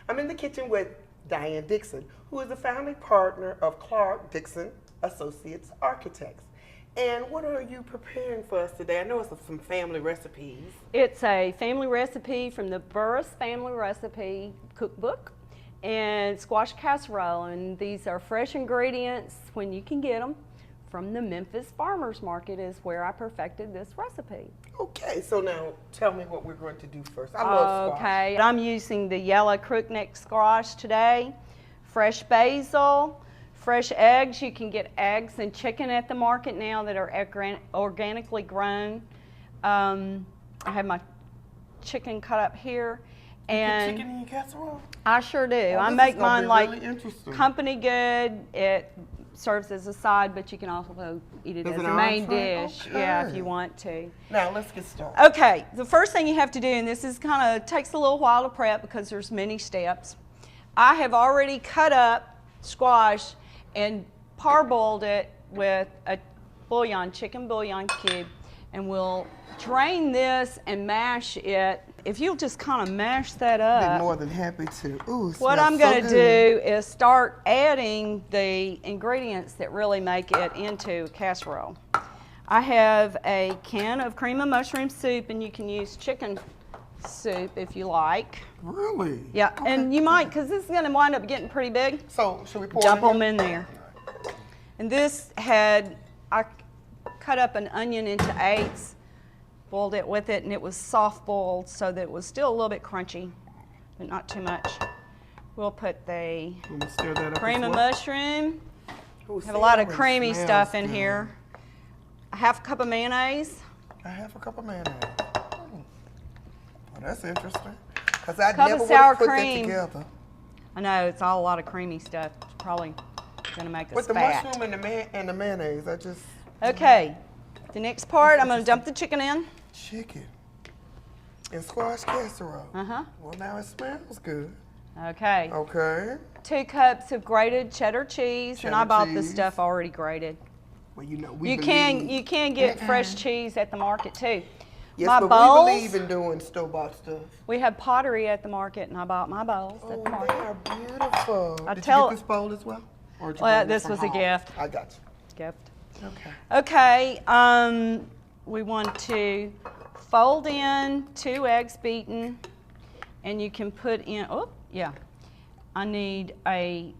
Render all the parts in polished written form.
I'm in the kitchen with Dianne Dixson, who is the founding partner of Clark Dixson Associates Architects. And what are you preparing for us today? I know it's some family recipes. It's a family recipe from the Burris Family Recipe Cookbook and squash casserole. And these are fresh ingredients when you can get them from the Memphis Farmers Market is where I perfected this recipe. Okay, so now tell me what we're going to do first. I love squash. Okay, I'm using the yellow crookneck squash today, fresh basil, fresh eggs. You can get eggs and chicken at the market now that are organically grown. I have my chicken cut up here. And you put chicken in your casserole? I sure do. Oh, I make mine like really company good. It serves as a side, but you can also eat it as a main dish. Okay. Yeah, if you want to. Now let's get started. Okay, the first thing you have to do, and this is kind of takes a little while to prep because there's many steps. I have already cut up squash and parboiled it with a bouillon, chicken bouillon cube, and we'll drain this and mash it. If you'll just kind of mash that up. I'd be more than happy to. Ooh, what I'm going to do is start adding the ingredients that really make it into a casserole. I have a can of cream of mushroom soup, and you can use chicken soup if you like. Really? Yeah, Okay. and you might, because this is going to wind up getting pretty big. So should we pour Dump it in? them in there. And this had, I cut up an onion into eighths, boiled it with it, and it was soft boiled so that it was still a little bit crunchy, but not too much. We'll put the Stir that up cream of mushroom. Ooh, Have a lot of savory creamy smells stuff in good. here. A half a cup of mayonnaise. A half a cup of mayonnaise. Oh, that's interesting. Because I Cup never of would have sour put cream. that together. I know, it's all a lot of creamy stuff. It's probably going to make us With the fat. mushroom and the mayonnaise, I just... Okay, the next part, I'm going to dump the chicken in. Chicken. And squash casserole. Uh-huh. Well, now it smells good. Okay. Okay. 2 cups of grated cheddar cheese, and I bought this cheese. stuff already grated. Well, you know, You can get fresh cheese at the market too. Yes, my but bowls, we believe in doing store-bought stuff. we had pottery at the market, and I bought my bowls at Oh, the they market. are beautiful. Did you tell- get this bowl as well? Or did you Well, bring it this from was a home? gift. I got Gift. you. Okay. Okay, we want to fold in 2 eggs beaten, and you can put in, oh, yeah. I need a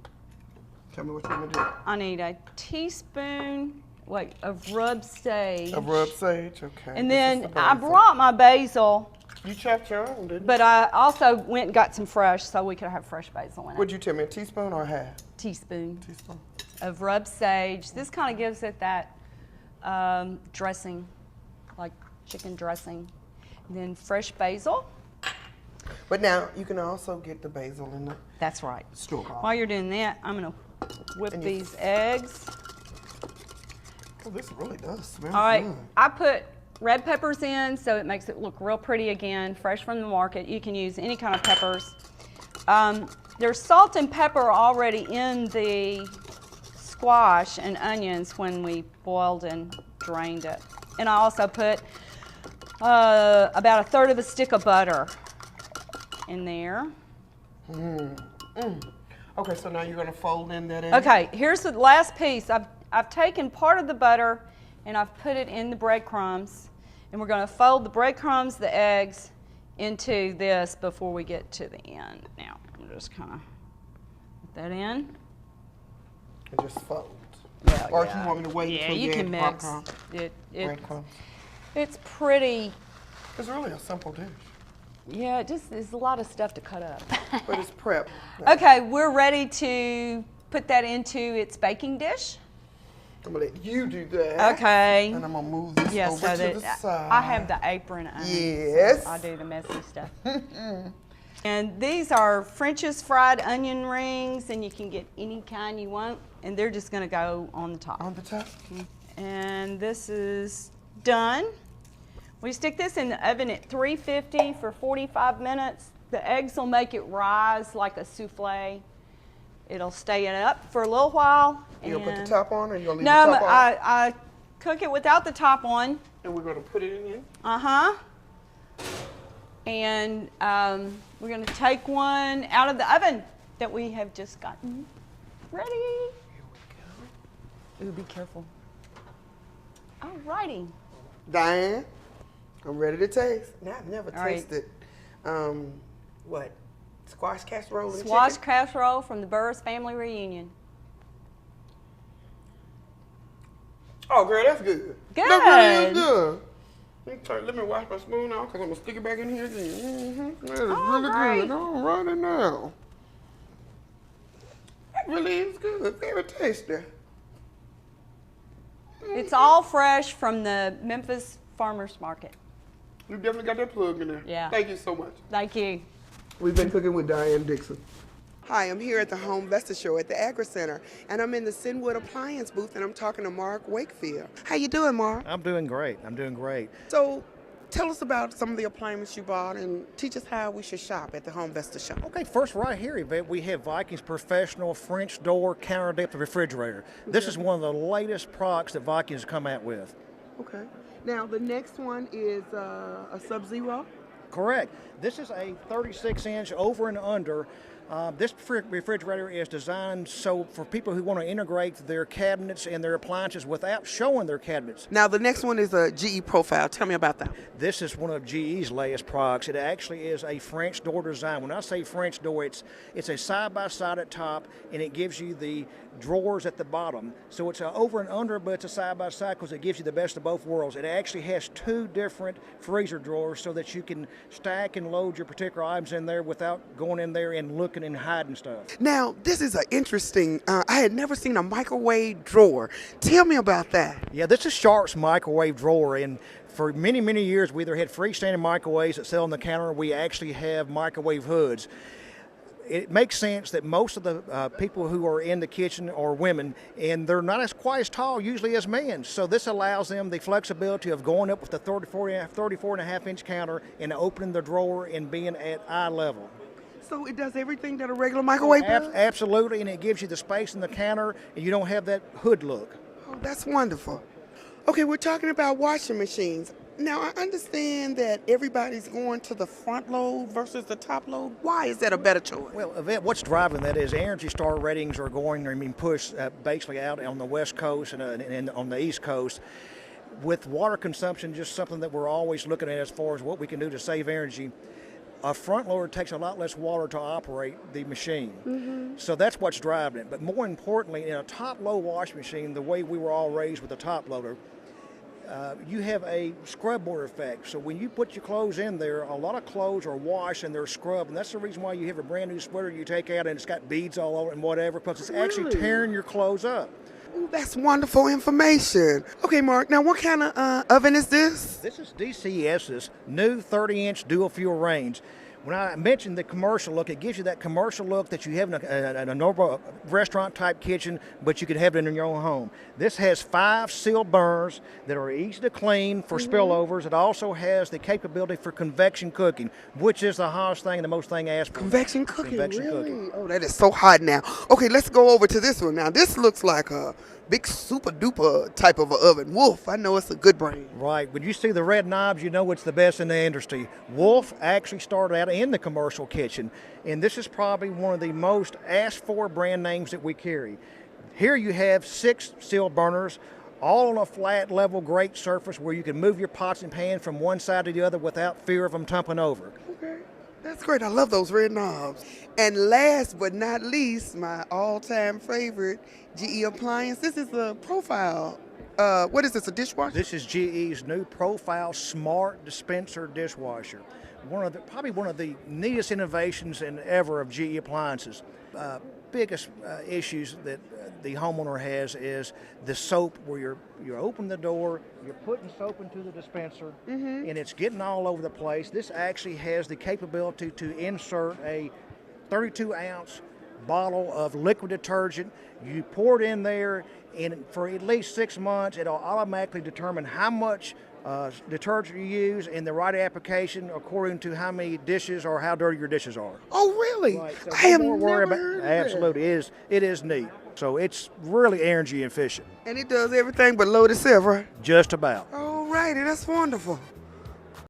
Tell me what you want to do. I need a teaspoon of rub sage. Of rub sage, okay. And This then is the I basil. brought my basil, You chopped your own, didn't you? but I also went and got some fresh so we could have fresh basil in it. What'd you tell me, a teaspoon or a half? Teaspoon Teaspoon. of rub sage. This kind of gives it that dressing, like chicken dressing. And then fresh basil. But now, you can also get the basil in the That's right. store-bought. While you're doing that, I'm going to whip And you- these eggs. Oh, this really does smell All right, good. I put red peppers in so it makes it look real pretty again, fresh from the market. You can use any kind of peppers. There's salt and pepper already in the squash and onions when we boiled and drained it. And I also put about 1/3 of a stick of butter in there. Okay, so now you're going to fold in that egg? Okay, here's the last piece. I've taken part of the butter and I've put it in the breadcrumbs, and we're going to fold the breadcrumbs, the eggs, into this before we get to the end. Now, I'm just kind of put that in. And just fold. Yeah, Or if yeah. you want me to wait Yeah, until you you can add mix. breadcrumbs. Breadcrumbs. It's pretty. It's really a simple dish, Yeah, it just there's a lot of stuff to cut up. but it's prep. Okay, we're ready to put that into its baking dish. I'm going to let you do that. Okay. And I'm going to move this Yeah, over so to the that side. I have the apron on. Yes. So I do the messy stuff. And these are French's fried onion rings, and you can get any kind you want, and they're just going to go on the top. On the top? And this is done. We stick this in the oven at 350 for 45 minutes. The eggs will make it rise like a souffle. It'll stay it up for a little while. You going to put the top on, or you going to leave No, the top on? I cook it without the top on. And we're going to put it in here? Uh-huh. And we're going to take one out of the oven that we have just gotten ready. Here we go. Ooh, be careful. All righty. Diane, I'm ready to taste. Now, I've never All right. tasted, what, squash casserole and Squash chicken? casserole from the Burris family reunion. Oh, girl, that's good. Good. That really is good. Let me wash my spoon off because I'm going to stick it back in here again. Mm-hmm. That is really right. good. All righty now. That really is good. Very tasty. It's all fresh from the Memphis farmers market. You definitely got that plug in there. Yeah. Thank you so much. Thank you. We've been cooking with Dianne Dixson. Hi, I'm here at the Home Vesta Show at the Agri Center, and I'm in the Cenwood appliance booth, and I'm talking to Mark Wakefield. How you doing, Mark? I'm doing great. So, tell us about some of the appliances you bought, and teach us how we should shop at the Home Vesta Show. Okay, first right here, Yvette, we have Viking's Professional French Door Counter Depth Refrigerator. This is one of the latest products that Vikings has come out with. Okay. Now, the next one is a Sub-Zero. Correct. This is a 36-inch over and under. This refrigerator is designed so for people who want to integrate their cabinets and their appliances without showing their cabinets. Now, the next one is a GE Profile. Tell me about that. This is one of GE's latest products. It actually is a French door design. When I say French door, it's a side-by-side at top, and it gives you the drawers at the bottom. So it's a over and under, but it's a side-by-side because it gives you the best of both worlds. It actually has two different freezer drawers so that you can stack and load your particular items in there without going in there and looking and hiding stuff. Now, this is an interesting, I had never seen a microwave drawer. Tell me about that. Yeah, this is Sharp's microwave drawer, and for many, many years we either had freestanding microwaves that sell on the counter, or we actually have microwave hoods. It makes sense that most of the people who are in the kitchen are women, and they're not quite as tall usually as men. So this allows them the flexibility of going up with the 34 and a half inch counter and opening the drawer and being at eye level. So it does everything that a regular microwave does? Absolutely, and it gives you the space in the counter, and you don't have that hood look. Oh, that's wonderful. Okay, we're talking about washing machines. Now, I understand that everybody's going to the front load versus the top load. Why is that a better choice? Well, Yvette, what's driving that is Energy Star ratings are being pushed basically out on the West Coast and on the East Coast. With water consumption, just something that we're always looking at as far as what we can do to save energy. A front loader takes a lot less water to operate the machine. Mm-hmm. So that's what's driving it. But more importantly, in a top-load washing machine, the way we were all raised with a top loader, you have a scrub board effect. So when you put your clothes in there, a lot of clothes are washed and they're scrubbed, and that's the reason why you have a brand new sweater you take out and it's got beads all over it and whatever, because it's actually tearing your clothes up. Ooh, that's wonderful information. Okay, Mark, now what kind of oven is this? This is DCS's new 30-inch dual fuel range. When I mentioned the commercial look, it gives you that commercial look that you have in a normal restaurant-type kitchen, but you can have it in your own home. This has 5 sealed burners that are easy to clean for spillovers. It also has the capability for convection cooking, which is the hottest thing and the most thing asked for. Convection cooking, Convection really? cooking. Oh, that is so hot now. Okay, let's go over to this one now. This looks like a big super-duper type of an oven. Wolf, I know it's a good brand. Right. When you see the red knobs, you know it's the best in the industry. Wolf actually started out in the commercial kitchen, and this is probably one of the most asked for brand names that we carry. Here you have 6 sealed burners, all on a flat, level, great surface where you can move your pots and pans from one side to the other without fear of them tumbling over. Okay, that's great. I love those red knobs. And last but not least, my all-time favorite GE appliance. This is the Profile. What is this, a dishwasher? This is GE's new Profile Smart Dispenser Dishwasher. Probably one of the neatest innovations ever of GE appliances. Biggest issues that the homeowner has is the soap, where you're opening the door, you're putting soap into the dispenser, and it's getting all over the place. This actually has the capability to insert a 32-ounce bottle of liquid detergent. You pour it in there, and for at least 6 months, it'll automatically determine how much detergent you use in the right application according to how many dishes or how dirty your dishes are. Oh, really? Right, so I have no more never worry heard of Absolutely, it is neat. So it's really energy efficient. that. And it does everything but load itself, right? Just about. All righty, that's wonderful.